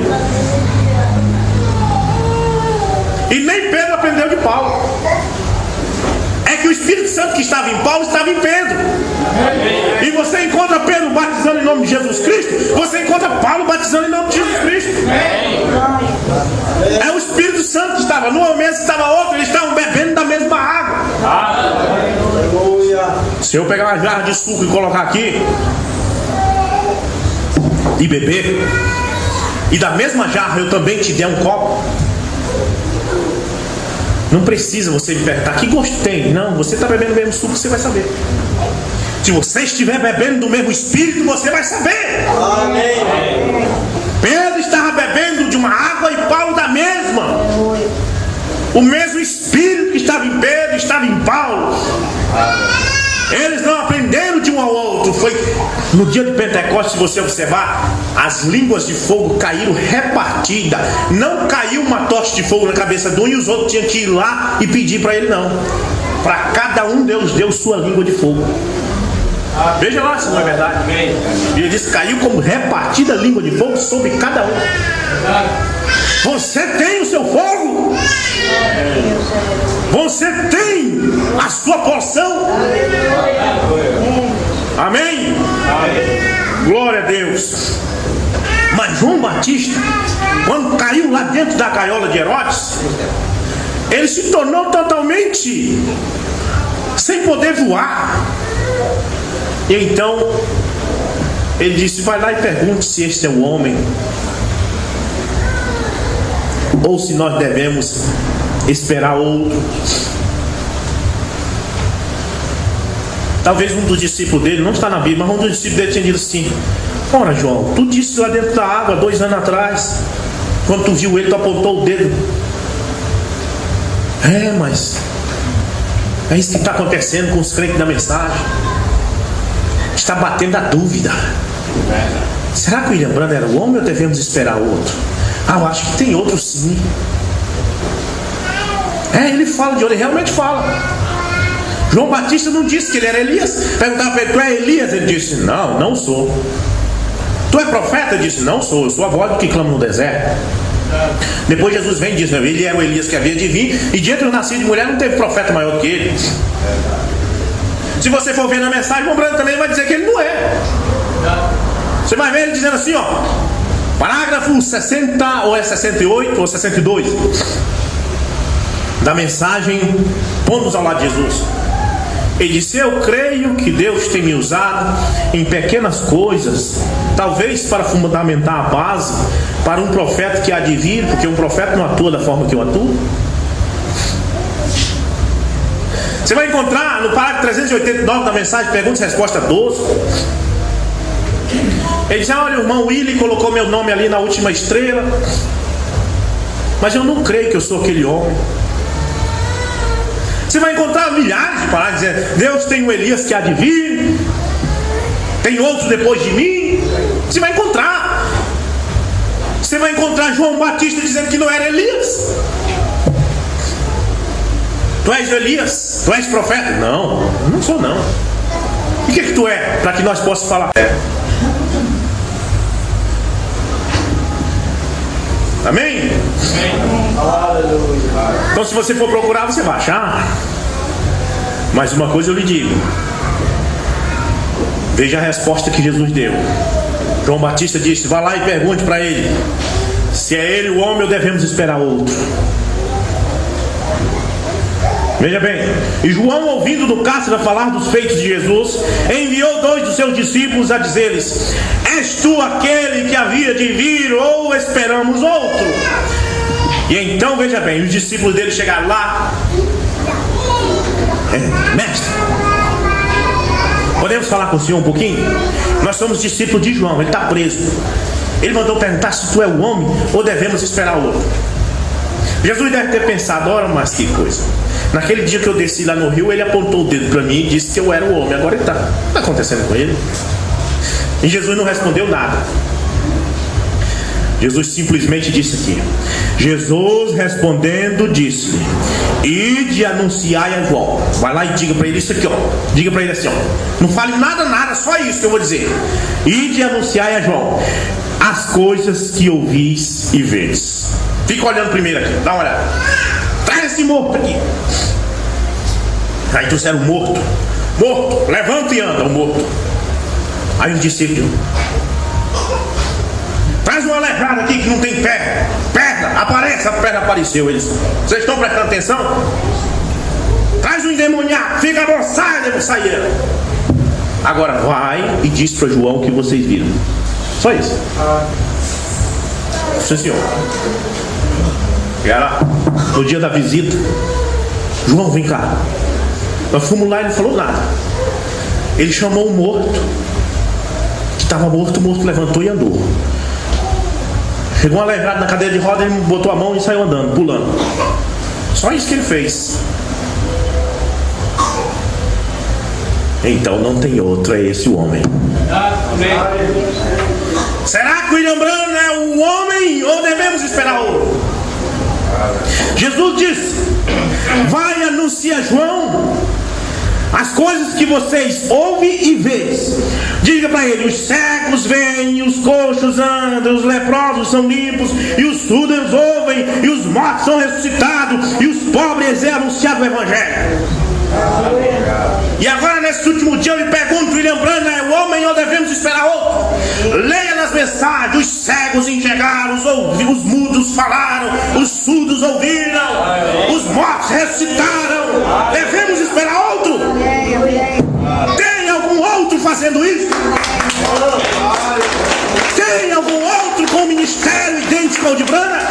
E nem Pedro aprendeu de Paulo. É que o Espírito Santo que estava em Paulo estava em Pedro. E você encontra Pedro batizando em nome de Jesus Cristo, você encontra Paulo batizando em nome de Jesus Cristo. É o Espírito Santo que estava. Numa mesa estava outro, eles estavam bebendo da mesma água. Se eu pegar uma jarra de suco e colocar aqui e beber, e da mesma jarra eu também te der um copo, não precisa você me perguntar que gosto tem. Não, você está bebendo o mesmo suco, você vai saber. Se você estiver bebendo do mesmo Espírito, você vai saber. Amém. Pedro estava bebendo de uma água e Paulo da mesma. O mesmo Espírito que estava em Pedro estava em Paulo. Eles não aprenderam de um ao outro. Foi no dia de Pentecostes, se você observar, as línguas de fogo caíram repartidas. Não caiu uma tocha de fogo na cabeça de um e os outros tinham que ir lá e pedir para ele, não. Para cada um Deus deu sua língua de fogo. Veja lá se não é verdade. Ele diz: caiu como repartida língua de fogo sobre cada um. Você tem o seu fogo. Você tem a sua porção. Amém? Glória a Deus. Mas João Batista, quando caiu lá dentro da gaiola de Herodes, ele se tornou totalmente sem poder voar. E então ele disse: vai lá e pergunte se este é o homem, ou se nós devemos esperar outro. Talvez um dos discípulos dele, não está na Bíblia, mas um dos discípulos dele tinha dito assim: ora João, tu disse lá dentro da água 2 anos atrás, quando tu viu ele, tu apontou o dedo. Mas é isso que está acontecendo com os crentes da mensagem. Está batendo a dúvida. Será que o William Branham era o homem ou devemos esperar outro? Eu acho que tem outro sim. Ele fala de olho, ele realmente fala. João Batista não disse que ele era Elias. Perguntava para ele: tu é Elias? Ele disse: não, não sou. Tu é profeta? Ele disse: não sou, eu sou a voz que clama no deserto. Depois Jesus vem e diz: ele era o Elias que havia de vir, e de entre o nascido de mulher não teve profeta maior do que ele. Se você for ver na mensagem, João Branham também vai dizer que ele não é. Você vai ver ele dizendo assim, parágrafo 60, ou é 68, ou 62 da mensagem, pondo-nos ao lado de Jesus. Ele disse: eu creio que Deus tem me usado em pequenas coisas, talvez para fundamentar a base para um profeta que há de vir, porque um profeta não atua da forma que eu atuo. Você vai encontrar no parágrafo 389 da mensagem, pergunta e resposta 12. Ele diz: olha, o irmão Willy colocou meu nome ali na última estrela, mas eu não creio que eu sou aquele homem. Você vai encontrar milhares de parágrafos dizendo: Deus tem o Elias que há de vir, tem outro depois de mim. Você vai encontrar. Você vai encontrar João Batista dizendo que não era Elias. Tu és Elias? Tu és profeta? Não, não sou não. E o que tu é? Para que nós possamos falar. Amém? Então, se você for procurar, você vai achar. Mas uma coisa eu lhe digo: veja a resposta que Jesus deu. João Batista disse: vá lá e pergunte para ele se é ele o homem ou devemos esperar outro. Veja bem, e João, ouvindo do cárcere falar dos feitos de Jesus, enviou 2 dos seus discípulos a dizer-lhes: és tu aquele que havia de vir ou esperamos outro? E então, veja bem, os discípulos dele chegaram lá: mestre, podemos falar com o senhor um pouquinho? Nós somos discípulos de João, ele está preso. Ele mandou perguntar se tu é o homem ou devemos esperar outro. Jesus deve ter pensado: ora, mas que coisa. Naquele dia que eu desci lá no rio, ele apontou o dedo para mim e disse que eu era o homem. Agora ele está acontecendo com ele. E Jesus não respondeu nada. Jesus simplesmente disse aqui: Jesus respondendo disse-lhe: ide anunciai a João. Vai lá e diga para ele isso aqui, ó. Diga para ele assim, ó. Não fale nada, só isso que eu vou dizer. Ide anunciai a João as coisas que ouvis e vedes. Fica olhando primeiro aqui, dá uma olhada. Traz esse morto aqui. Aí trouxeram o morto. Morto, levanta e anda o morto. Aí os discípulos: traz um aleijado aqui que não tem perna. Perna, aparece, a perna apareceu. Eles: vocês estão prestando atenção? Traz um endemoniado, fica bom, sai. Agora vai e diz para João o que vocês viram. Só isso. Sim, senhor. Era no dia da visita. João, vem cá. Nós fomos lá e ele não falou nada. Ele chamou o morto, que estava morto, o morto levantou e andou. Chegou um aleijado na cadeira de roda, ele botou a mão e saiu andando, pulando. Só isso que ele fez. Então não tem outro, é esse o homem. Amém. Será que o William Branham é o homem ou devemos esperar outro? Jesus disse: vai anunciar João as coisas que vocês ouvem e veem. Diga para ele: os cegos veem, os coxos andam, os leprosos são limpos, e os surdos ouvem, e os mortos são ressuscitados, e os pobres é anunciado o Evangelho. E agora, nesse último dia, eu lhe pergunto: William Branham é o homem ou devemos esperar outro? Leia nas mensagens: os cegos enxergaram, os mudos falaram, os surdos ouviram, os mortos ressuscitaram. Devemos esperar outro? Tem algum outro fazendo isso? Tem algum outro com ministério idêntico ao de Branham?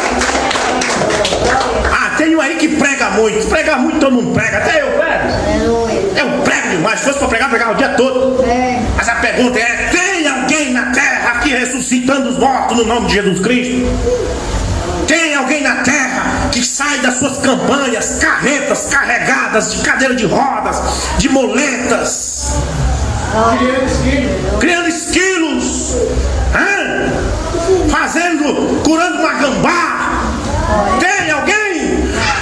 Tem um aí que prega muito. Prega muito, todo mundo prega. Até eu prego. Eu prego demais. Se fosse para pregar, pregava o dia todo. Mas a pergunta é: tem alguém na terra aqui ressuscitando os mortos no nome de Jesus Cristo? Tem alguém na terra que sai das suas campanhas, carretas carregadas de cadeira de rodas, de moletas, criando esquilos, curando uma gambá? Tem alguém?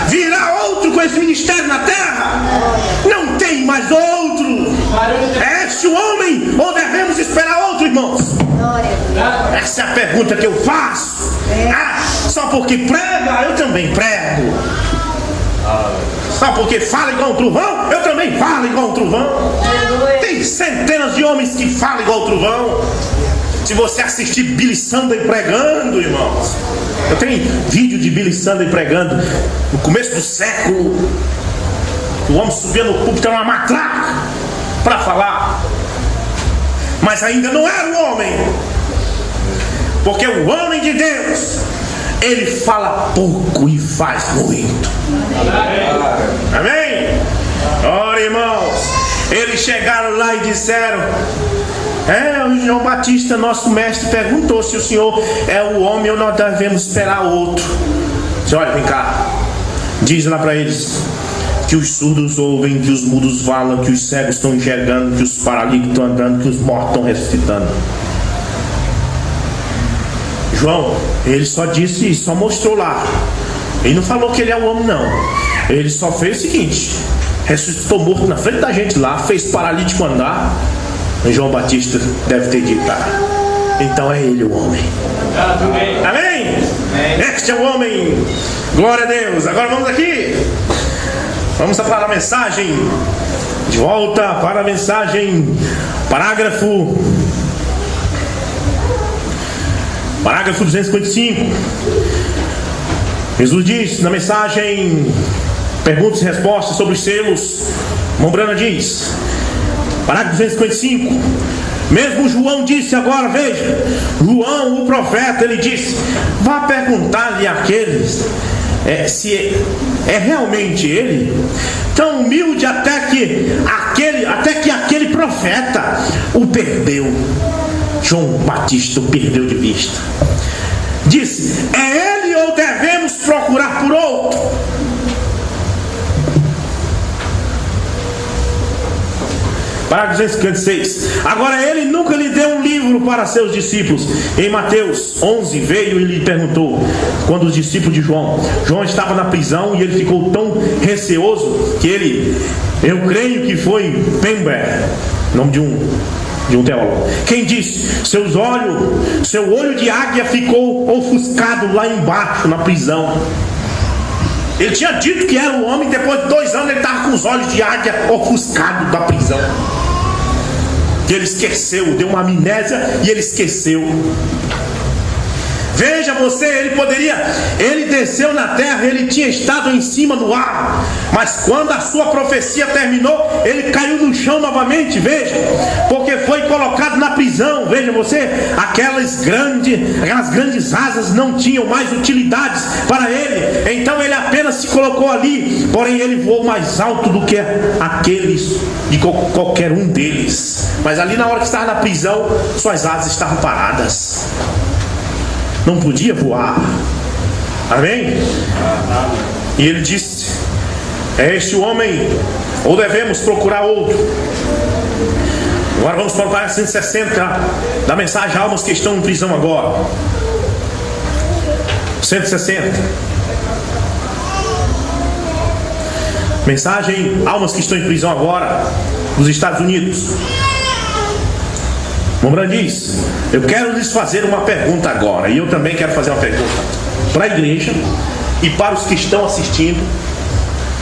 Virá outro com esse ministério na terra? Não tem mais outro. É este o homem ou devemos esperar outro, irmãos? Essa é a pergunta que eu faço. Só porque prega, eu também prego. Só porque fala igual um trovão, eu também falo igual um trovão. Tem centenas de homens que falam igual um trovão. Se você assistir Billy Sunday pregando, irmãos, eu tenho vídeo de Billy Sunday pregando no começo do século. O homem subia no púlpito, era uma matraca para falar, mas ainda não era o homem, porque o homem de Deus, ele fala pouco e faz muito. Amém? Ora, irmãos, eles chegaram lá e disseram: o João Batista, nosso mestre, perguntou se o senhor é o homem ou nós devemos esperar outro. Disse: olha, vem cá. Diz lá para eles que os surdos ouvem, que os mudos falam, que os cegos estão enxergando, que os paralíticos estão andando, que os mortos estão ressuscitando. João, ele só disse isso, só mostrou lá. Ele não falou que ele é o homem, não. Ele só fez o seguinte: ressuscitou morto na frente da gente lá, fez paralítico andar. E João Batista deve ter dito: então é ele o homem. Amém? Este é o homem. Glória a Deus. Agora vamos aqui. Vamos para a mensagem. De volta para a mensagem. Parágrafo 255. Jesus diz na mensagem, perguntas e respostas sobre os selos. Mombrana diz, parágrafo 255. Mesmo João disse agora, veja, João o profeta, ele disse: vá perguntar-lhe àqueles se é realmente ele, tão humilde até que aquele profeta o perdeu. João Batista o perdeu de vista. Disse: é ele ou devemos procurar por outro? Parágrafo 256. Agora ele nunca lhe deu um livro para seus discípulos. Em Mateus 11 veio e lhe perguntou, quando os discípulos de João estava na prisão, e ele ficou tão receoso que eu creio que foi Pember, nome de um teólogo, quem disse: seu olho de águia ficou ofuscado lá embaixo na prisão. Ele tinha dito que era um homem, depois de 2 anos ele estava com os olhos de águia ofuscados da prisão. Que ele esqueceu, deu uma amnésia e ele esqueceu. Veja você, ele desceu na terra, ele tinha estado em cima do ar, mas quando a sua profecia terminou, ele caiu no chão novamente, veja, porque foi colocado na prisão. Veja você, aquelas grandes asas não tinham mais utilidades para ele, então ele apenas se colocou ali, porém ele voou mais alto do que aqueles de qualquer um deles, mas ali na hora que estava na prisão, suas asas estavam paradas, não podia voar. Amém? E ele disse: é este o homem ou devemos procurar outro? Agora vamos para o parágrafo 160 da mensagem Almas que estão em prisão agora. 160. Mensagem Almas que estão em prisão agora, nos Estados Unidos. Mombran diz: eu quero lhes fazer uma pergunta agora, e eu também quero fazer uma pergunta para a igreja e para os que estão assistindo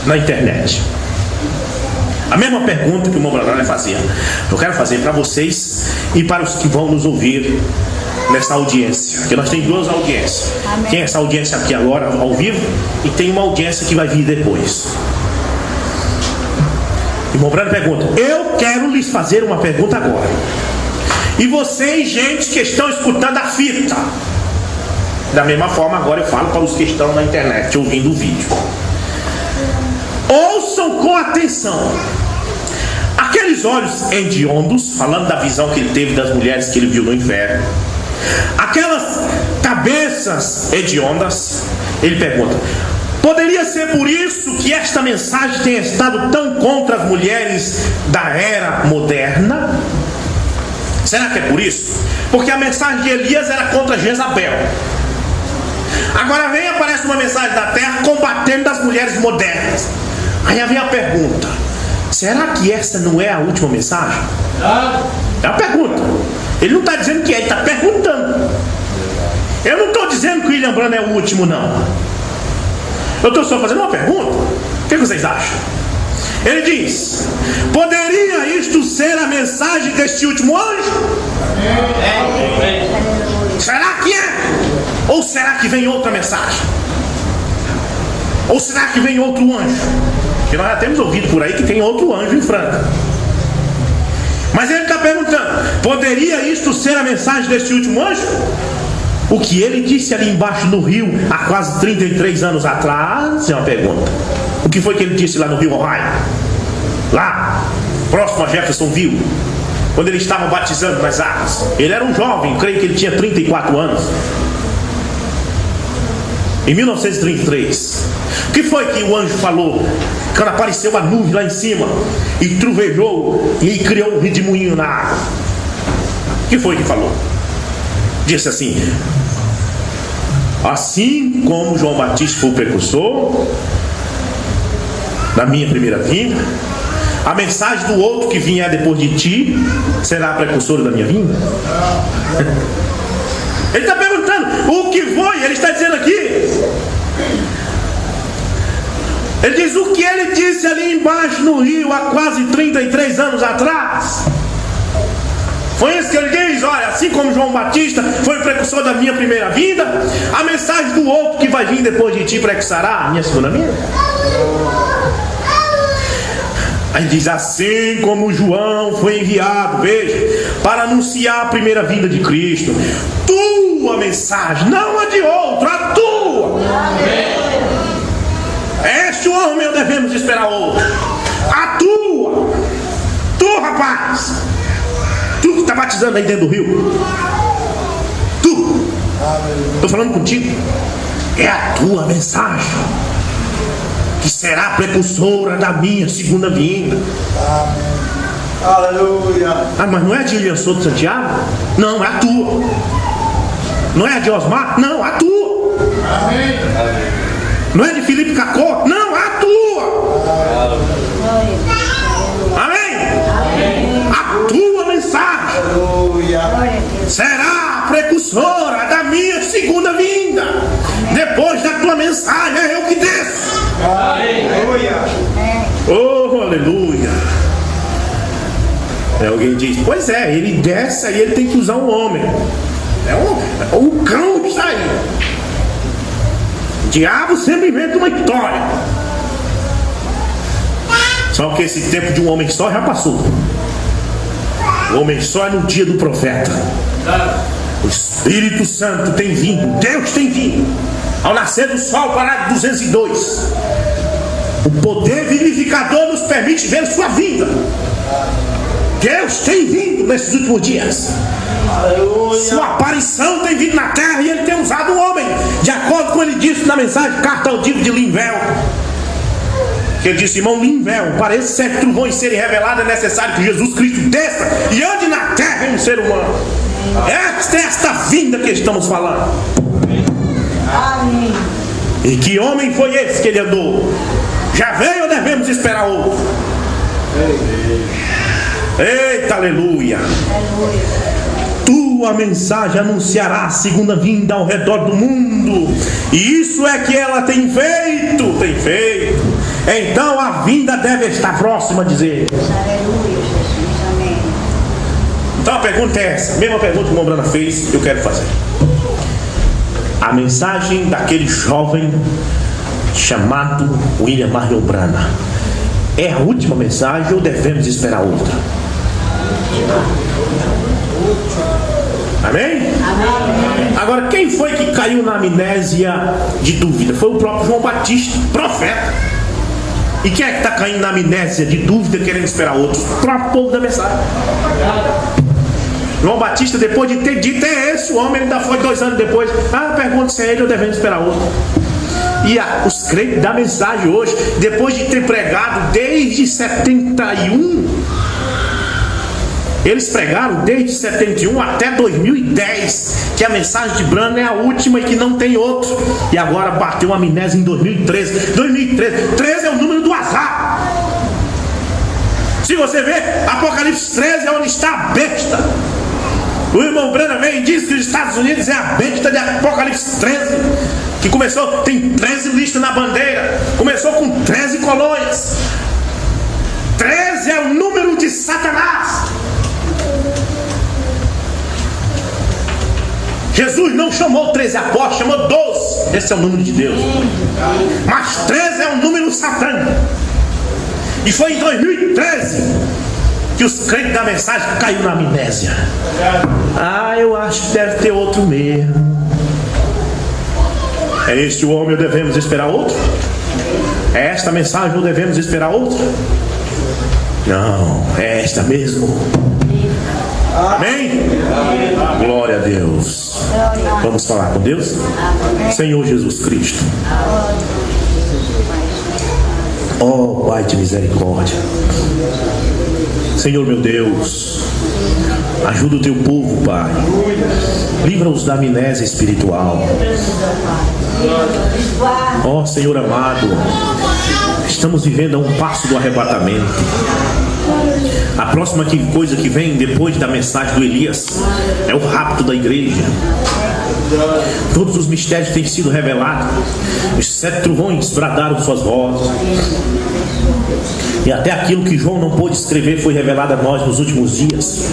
na internet. A mesma pergunta que o Mombran vai fazer, eu quero fazer para vocês e para os que vão nos ouvir nessa audiência, porque nós temos 2 audiências. Amém. Tem essa audiência aqui agora ao vivo e tem uma audiência que vai vir depois. E o Mombran pergunta: eu quero lhes fazer uma pergunta agora. E vocês, gente que estão escutando a fita, da mesma forma agora eu falo para os que estão na internet ouvindo o vídeo. Ouçam com atenção. Aqueles olhos hediondos, falando da visão que ele teve das mulheres que ele viu no inferno, aquelas cabeças hediondas, ele pergunta: poderia ser por isso que esta mensagem tenha estado tão contra as mulheres da era moderna? Será que é por isso? Porque a mensagem de Elias era contra Jezabel. Agora vem e aparece uma mensagem da terra combatendo as mulheres modernas. Aí vem a pergunta: será que essa não é a última mensagem? É a pergunta. Ele não está dizendo que é, ele está perguntando. Eu não estou dizendo que o William Branham é o último, não. Eu estou só fazendo uma pergunta. O que vocês acham? Ele diz: poderia isto ser a mensagem deste último anjo? Será que é? Ou será que vem outra mensagem? Ou será que vem outro anjo? Porque nós já temos ouvido por aí que tem outro anjo em Franca. Mas ele está perguntando: poderia isto ser a mensagem deste último anjo? O que ele disse ali embaixo no rio há quase 33 anos atrás é uma pergunta. O que foi que ele disse lá no rio Ohio? lá, próximo a Jeffersonville, quando ele estava batizando nas águas. Ele era um jovem, creio que ele tinha 34 anos. Em 1933. O que foi que o anjo falou? Quando apareceu a nuvem lá em cima e trovejou e criou um redemoinho na água. O que foi que falou? Disse assim: assim como João Batista foi o precursor da minha primeira vinda, a mensagem do outro que vier depois de ti será a precursora da minha vinda. Ele está perguntando o que foi. Ele está dizendo aqui, ele diz o que ele disse ali embaixo no rio há quase 33 anos atrás. Foi isso que ele diz: olha, assim como João Batista foi o precursor da minha primeira vinda, a mensagem do outro que vai vir depois de ti precursará a minha segunda vinda. Aí diz: assim como João foi enviado, veja, para anunciar a primeira vinda de Cristo, tua mensagem, não a de outro, a tua. Este homem ou devemos esperar outro? A tua. Tu, rapaz, tu que está batizando aí dentro do rio, tu, estou falando contigo, é a tua mensagem que será precursora da minha segunda vinda. Aleluia. Ah, mas não é a de William Souto Santiago? Não, é a tua. Não é a de Osmar? Não, a tua. Amém. Não é de Felipe Cacó? Não, a tua. Amém. Amém. A tua mensagem será a precursora da minha segunda vinda. Depois da tua mensagem é eu que desço. Aleluia. Oh, aleluia. Aí alguém diz: pois é, ele desce aí, ele tem que usar um homem. O cão está aí. O diabo sempre inventa uma história. Só que esse tempo de um homem só já passou. O homem só é no dia do profeta. O Espírito Santo tem vindo, Deus tem vindo. Ao nascer do sol, parágrafo 202. O poder vivificador nos permite ver sua vinda. Deus tem vindo nesses últimos dias. Aleluia. Sua aparição tem vindo na terra e ele tem usado o homem, de acordo com ele disse na mensagem, carta ao Divo de Linvel. Que ele disse: irmão Linvel, para esses 7 trovões serem revelados é necessário que Jesus Cristo desça e ande na terra em um ser humano. É esta vinda que estamos falando. Amém. E que homem foi esse que ele andou? Já veio ou devemos esperar outro? Eita, aleluia. Tua mensagem anunciará a segunda vinda ao redor do mundo, e isso é que ela tem feito. Então a vinda deve estar próxima, dizer. Aleluia, Jesus, amém. Então a pergunta é essa, a mesma pergunta que o irmão Brana fez, eu quero fazer. A mensagem daquele jovem chamado William Marion Brana é a última mensagem ou devemos esperar outra? Amém? Amém. Agora, quem foi que caiu na amnésia de dúvida? Foi o próprio João Batista, profeta. E quem é que está caindo na amnésia de dúvida, querendo esperar outros? O próprio povo da mensagem. João Batista, depois de ter dito: é esse o homem, ele ainda foi 2 anos depois. Pergunta se é ele ou devemos esperar outro. E os crentes da mensagem hoje, depois de ter pregado desde 71, eles pregaram desde 71 até 2010 que a mensagem de Brana é a última e que não tem outro. E agora bateu a amnésia em 2013. 13 é o número do azar. Se você ver, Apocalipse 13 é onde está a besta. O irmão Brana vem e diz que os Estados Unidos é a besta de Apocalipse 13, que começou, tem 13 listas na bandeira, começou com 13 colônias. 13 é o número de Satanás. Jesus não chamou 13 apóstolos, chamou 12. Esse é o número de Deus. Mas 13 é um número satânico. E foi em 2013 que os crentes da mensagem caiu na amnésia. Eu acho que deve ter outro mesmo. É este o homem ou devemos esperar outro? É esta mensagem ou devemos esperar outra? Não, é esta mesmo. Amém? Glória a Deus. Vamos falar com Deus? Senhor Jesus Cristo. Oh, Pai de misericórdia. Senhor meu Deus, ajuda o teu povo, Pai. Livra-os da amnésia espiritual. Oh, Senhor amado, estamos vivendo a um passo do arrebatamento. A próxima coisa que vem depois da mensagem do Elias é o rapto da igreja. Todos os mistérios têm sido revelados. Os 7 trovões bradaram suas vozes. E até aquilo que João não pôde escrever foi revelado a nós nos últimos dias.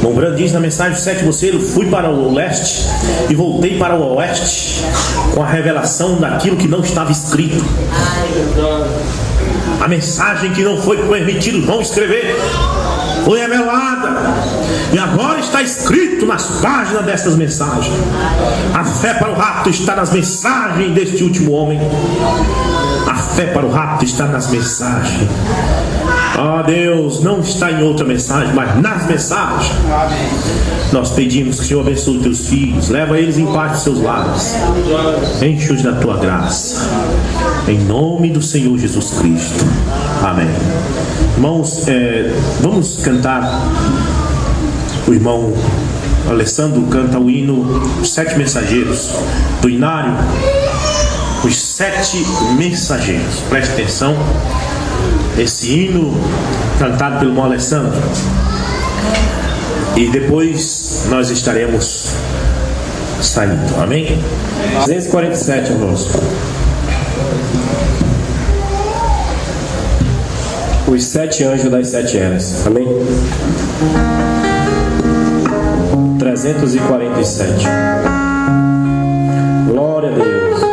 Mombrando diz na mensagem do 7º selo: fui para o leste e voltei para o oeste, com a revelação daquilo que não estava escrito. A mensagem que não foi permitido João escrever foi revelada, e agora está escrito nas páginas destas mensagens. A fé para o rapto está nas mensagens deste último homem. A fé para o rapto está nas mensagens. Oh Deus, não está em outra mensagem, mas nas mensagens. Nós pedimos que o Senhor abençoe os teus filhos, leva eles em paz dos seus lares, enche-os da tua graça, em nome do Senhor Jesus Cristo. Amém. Irmãos, vamos cantar. O irmão Alessandro canta o hino Os 7 Mensageiros do Inário. Os 7 Mensageiros. Preste atenção. Esse hino cantado pelo irmão Alessandro. E depois nós estaremos saindo. Amém?
247, irmãos. Os 7 anjos das 7 eras. Amém? 347. Glória a Deus.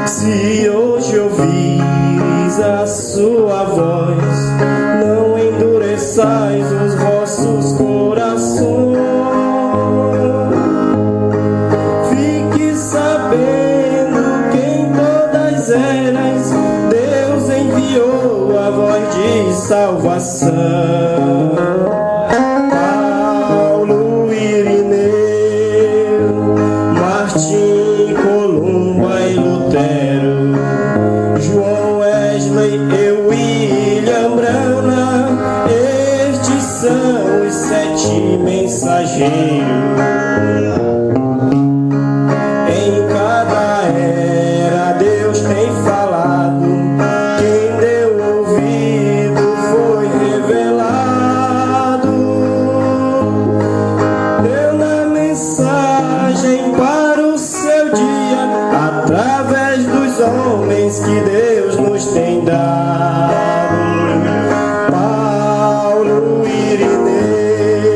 Se hoje ouvires a sua voz, não endureçais os vossos corações. Fique sabendo que em todas eras Deus enviou a voz de salvação. Paulo, Irineu, Martim, Columba e Lutero, João, Wesley e William Branham, estes são os 7 mensageiros. Em cada era Deus tem falado, quem deu ouvido foi revelado. Deu na mensagem para o seu dia, através dos homens que Deus nos tem dado. Paulo, Irineu,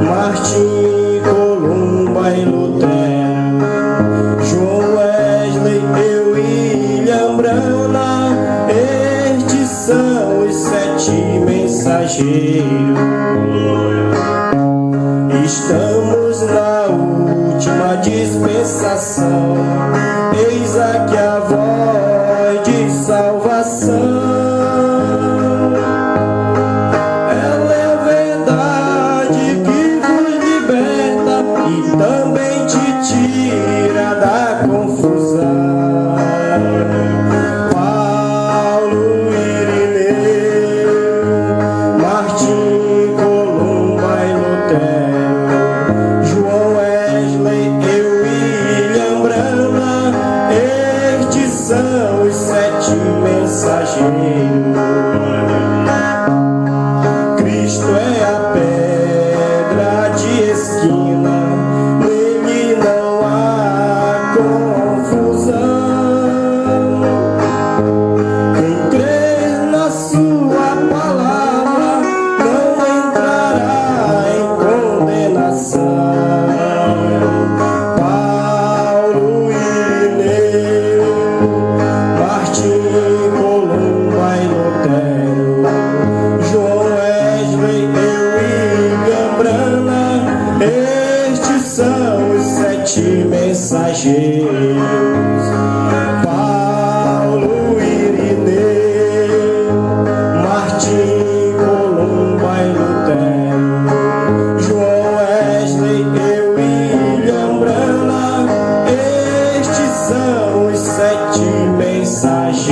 Martim, Columba e Lutero, João, Wesley e William Branham, estes são os 7 mensageiros. Estamos na última dispensação, eis aqui a voz de salvação. Ela é a verdade que vos liberta e também te tira da confusão. Paulo, Irineu, Martim, Columba e Lutero, João, Wesley e William Branham, estes são os 7 mensageiros. Cristo é a pedra de esquina, nele não há confusão. Quem crer na sua palavra não entrará em condenação. Paulo, Irineu, Martim, Columba e Lutero, sete mensageiros: Paulo, Irineu, Martim, Columba e Lutero, João, Wesley, William Branham. Estes são os sete mensageiros.